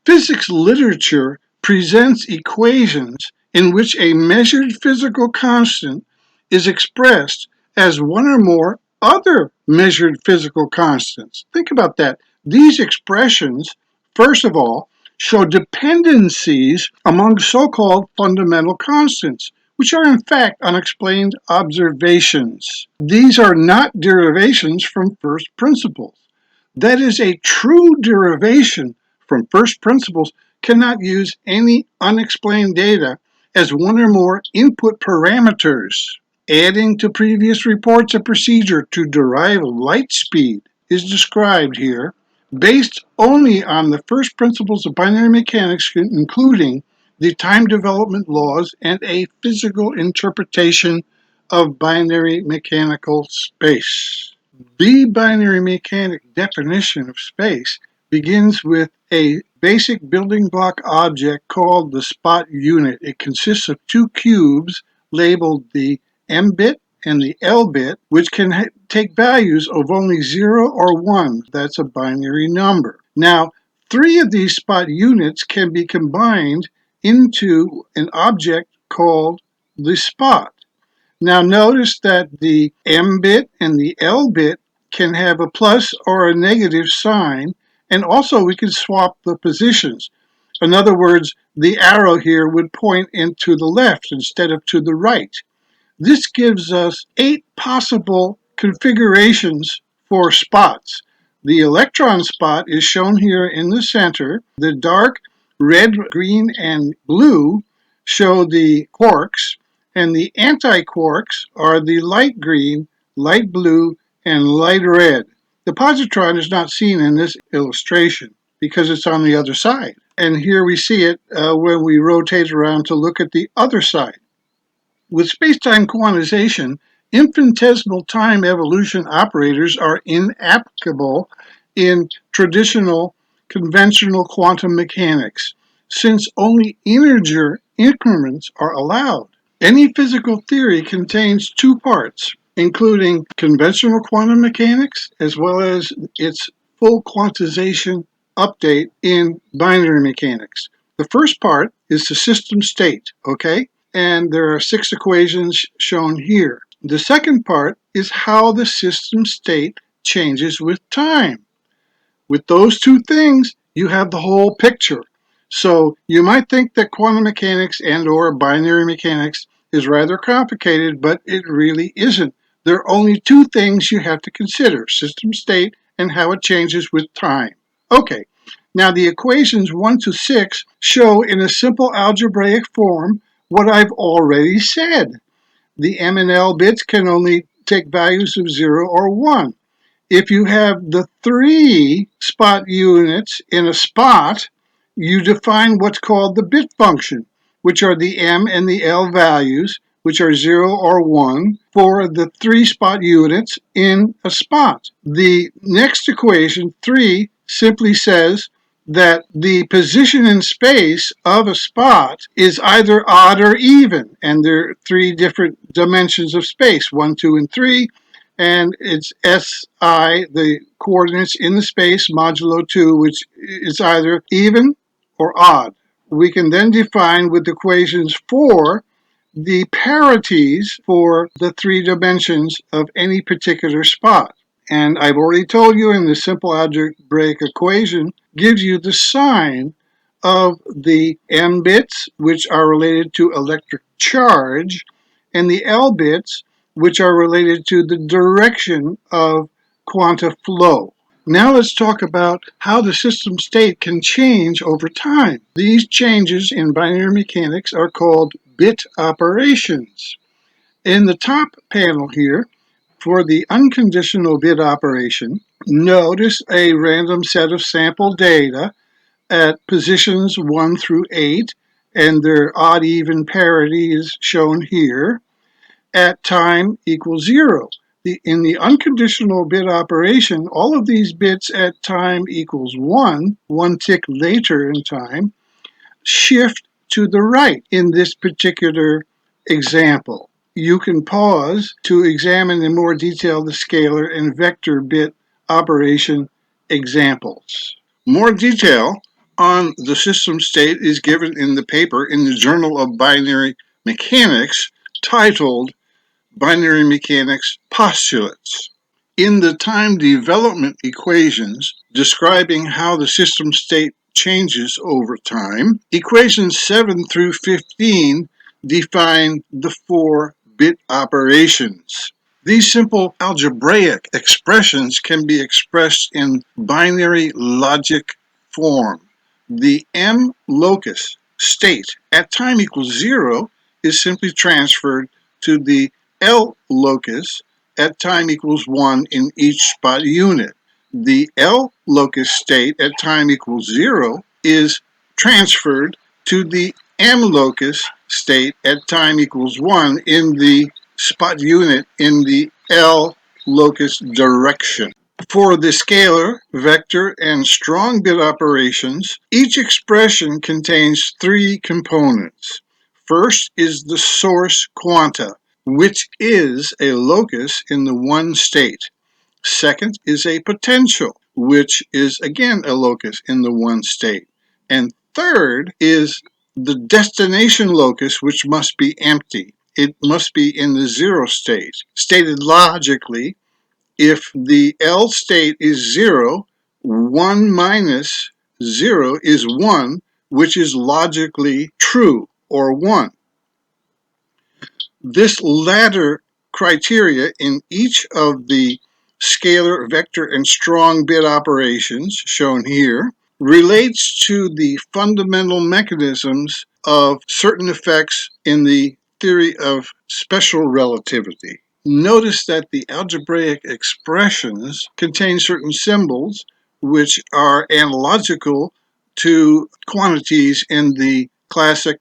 Physics literature presents equations in which a measured physical constant is expressed as one or more other measured physical constants. Think about that. These expressions, first of all, show dependencies among so-called fundamental constants, which are in fact unexplained observations. These are not derivations from first principles. That is, a true derivation from first principles cannot use any unexplained data as one or more input parameters. Adding to previous reports, a procedure to derive light speed is described here, based only on the first principles of binary mechanics, including the time development laws and a physical interpretation of binary mechanical space. The binary mechanic definition of space begins with a basic building block object called the spot unit. It consists of two cubes labeled the M bit and the L bit, which can take values of only 0 or 1. That's a binary number. Now, three of these spot units can be combined into an object called the spot. Now notice that the M bit and the L bit can have a plus or a negative sign, and also we can swap the positions. In other words, the arrow here would point into the left instead of to the right. This gives us 8 possible configurations for spots. The electron spot is shown here in the center. The dark red, green, and blue show the quarks, and the anti-quarks are the light green, light blue, and light red. The positron is not seen in this illustration because it's on the other side. And here we see it when we rotate around to look at the other side. With space-time quantization, infinitesimal time evolution operators are inapplicable in traditional conventional quantum mechanics, since only integer increments are allowed. Any physical theory contains two parts, including conventional quantum mechanics as well as its full quantization update in binary mechanics. The first part is the system state, okay? And there are 6 equations shown here. The second part is how the system state changes with time. With those two things, you have the whole picture. So you might think that quantum mechanics and or binary mechanics is rather complicated, but it really isn't. There are only 2 things you have to consider: system state and how it changes with time. Okay, now the equations 1 to 6 show in a simple algebraic form what I've already said. The M and L bits can only take values of 0 or 1. If you have the 3 spot units in a spot, you define what's called the bit function, which are the M and the L values, which are 0 or 1, for the 3 spot units in a spot. The next equation, 3, simply says that the position in space of a spot is either odd or even, and there are 3 different dimensions of space, 1, 2, and 3, and it's SI, the coordinates in the space, modulo 2, which is either even or odd. We can then define with equations 4 the parities for the 3 dimensions of any particular spot. And I've already told you in the simple algebraic equation gives you the sign of the M bits, which are related to electric charge, and the L bits, which are related to the direction of quanta flow. Now let's talk about how the system state can change over time. These changes in binary mechanics are called bit operations. In the top panel here, for the unconditional bit operation, notice a random set of sample data at positions 1 through 8, and their odd-even parity is shown here, at time equals 0. In the unconditional bit operation, all of these bits at time equals 1 tick later in time, shift to the right in this particular example. You can pause to examine in more detail the scalar and vector bit operation examples. More detail on the system state is given in the paper in the Journal of Binary Mechanics titled Binary Mechanics Postulates. In the time development equations describing how the system state changes over time, equations 7 through 15 define the 4-bit operations. These simple algebraic expressions can be expressed in binary logic form. The M locus state at time equals 0 is simply transferred to the L locus at time equals 1 in each spot unit. The L locus state at time equals 0 is transferred to the M locus state at time equals 1 in the spot unit in the L locus direction. For the scalar, vector, and strong bit operations, each expression contains 3 components. First is the source quanta, which is a locus in the one state. Second is a potential, which is again a locus in the one state. And third is the destination locus, which must be empty. It must be in the 0 state. Stated logically, if the L state is 0, 1 minus 0 is 1, which is logically true, or 1. This latter criteria in each of the scalar, vector, and strong bit operations, shown here, relates to the fundamental mechanisms of certain effects in the theory of special relativity. Notice that the algebraic expressions contain certain symbols which are analogical to quantities in the classic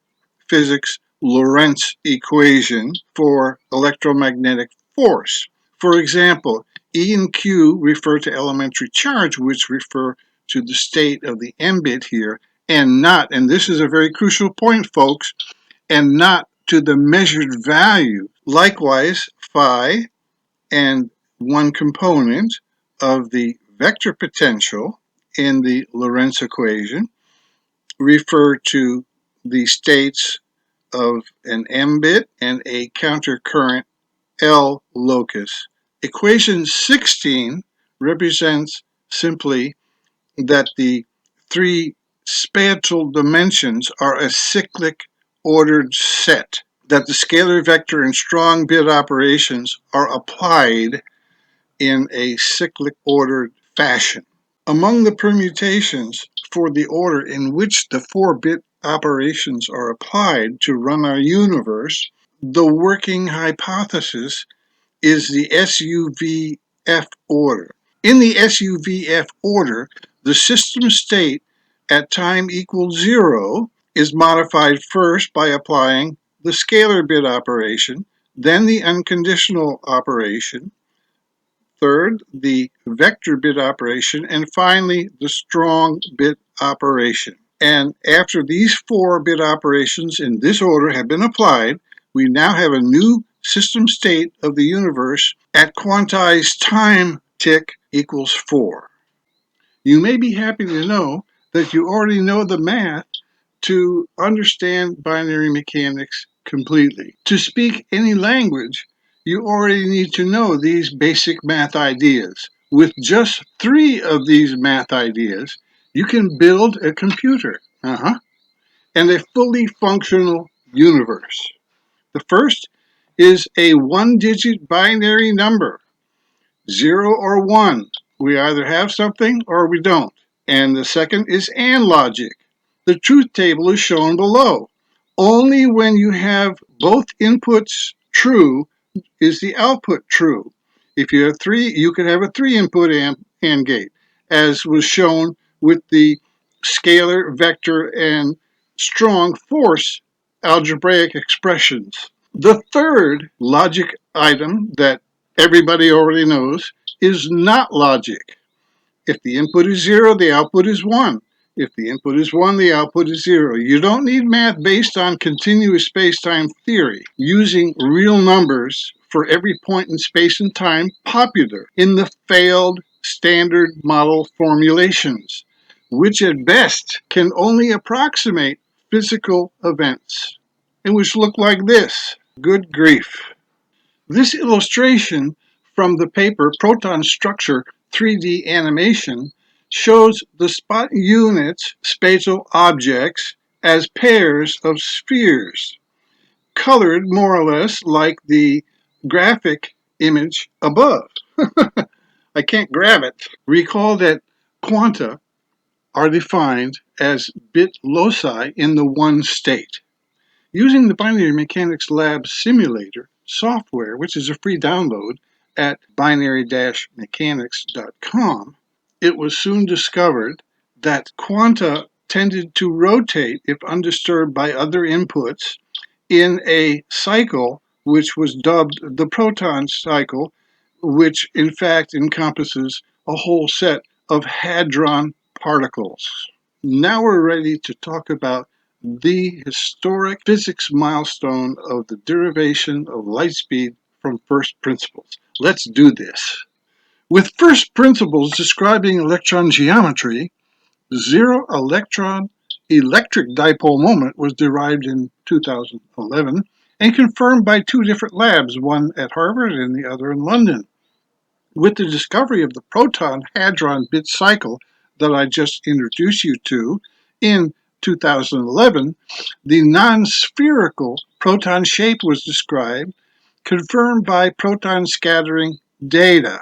physics Lorentz equation for electromagnetic force. For example, E and Q refer to elementary charge, which refer to the state of the M bit here, and not, and this is a very crucial point, folks, and not to the measured value. Likewise, phi and one component of the vector potential in the Lorentz equation refer to the states of an M bit and a countercurrent L locus. Equation 16 represents simply that the 3 spatial dimensions are a cyclic ordered set, that the scalar, vector, and strong bit operations are applied in a cyclic ordered fashion. Among the permutations for the order in which the 4-bit operations are applied to run our universe, the working hypothesis is the SUVF order. In the SUVF order, the system state at time equals 0 is modified first by applying the scalar bit operation, then the unconditional operation, third, the vector bit operation, and finally, the strong bit operation. And after these 4-bit operations in this order have been applied, we now have a new system state of the universe at quantized time tick equals 4. You may be happy to know that you already know the math to understand binary mechanics completely. To speak any language, you already need to know these basic math ideas. With just 3 of these math ideas, you can build a computer and a fully functional universe. The first is a 1-digit binary number, 0 or 1. We either have something or we don't. And the second is AND logic. The truth table is shown below. Only when you have both inputs true is the output true. If you have 3, you can have a 3-input AND gate, as was shown with the scalar, vector, and strong force algebraic expressions. The third logic item that everybody already knows is not logic. If the input is 0, the output is 1. If the input is 1, the output is 0. You don't need math based on continuous space-time theory, using real numbers for every point in space and time popular in the failed standard model formulations. which at best can only approximate physical events, and which look like this. Good grief. This illustration from the paper Proton Structure 3D Animation shows the spot units spatial objects as pairs of spheres, colored more or less like the graphic image above. I can't grab it. Recall that quanta are defined as bit loci in the one state. Using the Binary Mechanics Lab simulator software, which is a free download at binary-mechanics.com, it was soon discovered that quanta tended to rotate if undisturbed by other inputs in a cycle which was dubbed the proton cycle, which in fact encompasses a whole set of hadron particles. Now we're ready to talk about the historic physics milestone of the derivation of light speed from first principles. Let's do this. With first principles describing electron geometry, zero electron electric dipole moment was derived in 2011 and confirmed by two different labs, one at Harvard and the other in London. With the discovery of the proton-hadron bit cycle that I just introduced you to in 2011, the non-spherical proton shape was described, confirmed by proton scattering data.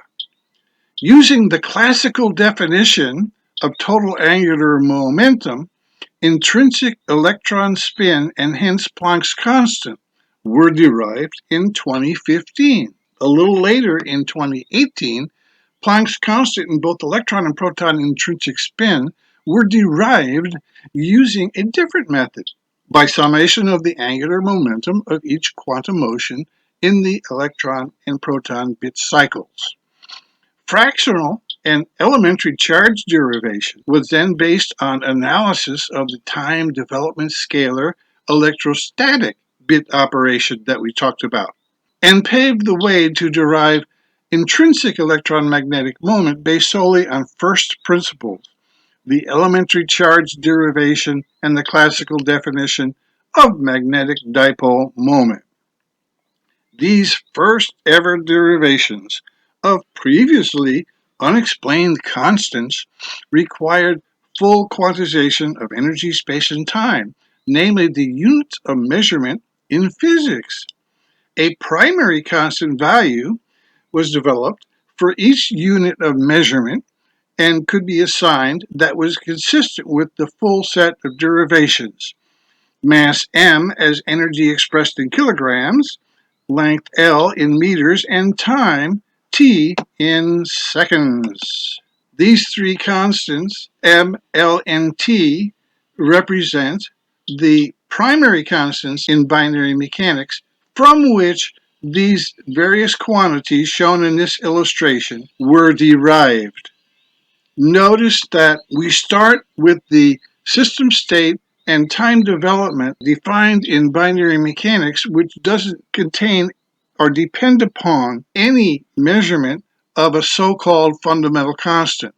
Using the classical definition of total angular momentum, intrinsic electron spin and hence Planck's constant were derived in 2015. A little later in 2018, Planck's constant in both electron and proton intrinsic spin were derived using a different method by summation of the angular momentum of each quantum motion in the electron and proton bit cycles. Fractional and elementary charge derivation was then based on analysis of the time development scalar electrostatic bit operation that we talked about, and paved the way to derive intrinsic electron magnetic moment based solely on first principles, the elementary charge derivation and the classical definition of magnetic dipole moment. These first ever derivations of previously unexplained constants required full quantization of energy, space, and time, namely the units of measurement in physics. A primary constant value was developed for each unit of measurement and could be assigned that was consistent with the full set of derivations. Mass m as energy expressed in kilograms, length L in meters, and time T in seconds. These three constants, M, L, and T, represent the primary constants in binary mechanics from which these various quantities shown in this illustration were derived. Notice that we start with the system state and time development defined in binary mechanics, which doesn't contain or depend upon any measurement of a so-called fundamental constant.